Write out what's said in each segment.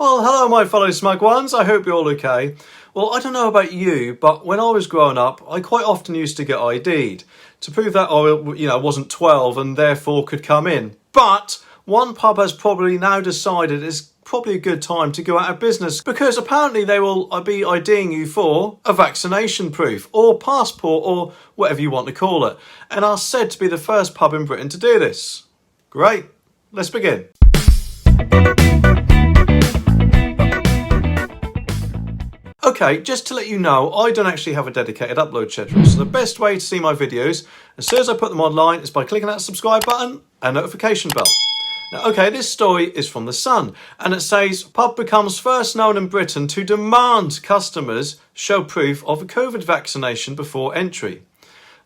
Well, hello my fellow smug ones, I hope you're all okay. Well, I don't know about you, but when I was growing up, I quite often used to get ID'd to prove that I wasn't 12 and therefore could come in. But one pub has probably now decided it's probably a good time to go out of business because apparently they will be IDing you for a vaccination proof or passport or whatever you want to call it, and are said to be the first pub in Britain to do this. Great, let's begin. Okay, just to let you know, I don't actually have a dedicated upload schedule, so the best way to see my videos as soon as I put them online is by clicking that subscribe button and notification bell. Now, okay, this story is from The Sun, and it says, pub becomes first known in Britain to demand customers show proof of a COVID vaccination before entry.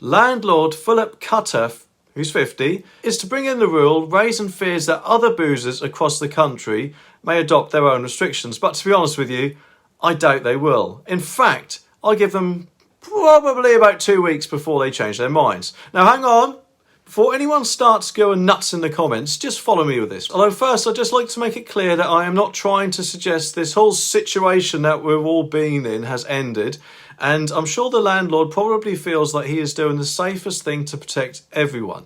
Landlord Philip Cutter, who's 50, is to bring in the rule, raising fears that other boozers across the country may adopt their own restrictions. But to be honest with you, I doubt they will. In fact, I give them probably about 2 weeks before they change their minds. Now hang on, before anyone starts going nuts in the comments, just follow me with this. Although first, I'd just like to make it clear that I am not trying to suggest this whole situation that we've all been in has ended, and I'm sure the landlord probably feels like he is doing the safest thing to protect everyone.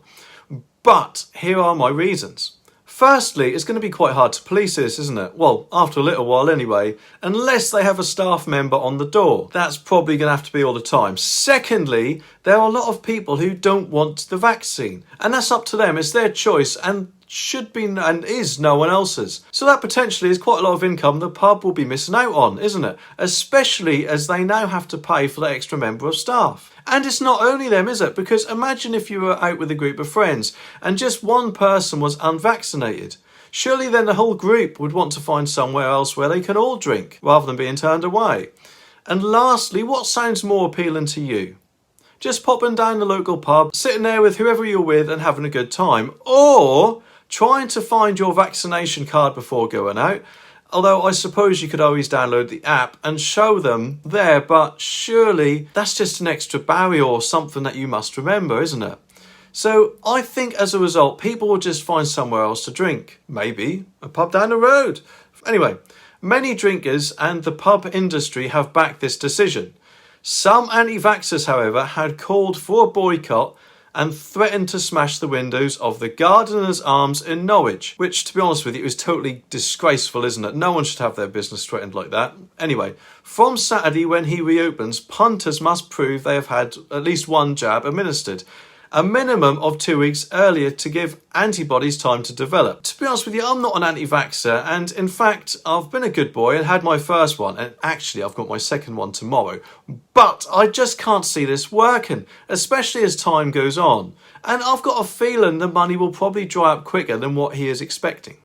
But here are my reasons. Firstly, it's going to be quite hard to police this, isn't it? Well, after a little while anyway, unless they have a staff member on the door. That's probably going to have to be all the time. Secondly, there are a lot of people who don't want the vaccine, and that's up to them. It's their choice and should be and is no one else's. So that potentially is quite a lot of income the pub will be missing out on, isn't it? Especially as they now have to pay for that extra member of staff. And it's not only them, is it? Because imagine if you were out with a group of friends and just one person was unvaccinated. Surely then the whole group would want to find somewhere else where they can all drink rather than being turned away. And lastly, what sounds more appealing to you? Just popping down the local pub, sitting there with whoever you're with and having a good time, or trying to find your vaccination card before going out. Although I suppose you could always download the app and show them there, but surely that's just an extra barrier or something that you must remember, isn't it? So I think as a result, people will just find somewhere else to drink. Maybe a pub down the road. Anyway, many drinkers and the pub industry have backed this decision. Some anti-vaxxers, however, had called for a boycott and threatened to smash the windows of the Gardener's Arms in Norwich, which, to be honest with you, is totally disgraceful, isn't it? No one should have their business threatened like that. Anyway, from Saturday when he reopens, punters must prove they have had at least one jab administered, a minimum of 2 weeks earlier to give antibodies time to develop. To be honest with you, I'm not an anti-vaxxer, and in fact, I've been a good boy and had my first one, and actually I've got my second one tomorrow. But I just can't see this working, especially as time goes on. And I've got a feeling the money will probably dry up quicker than what he is expecting.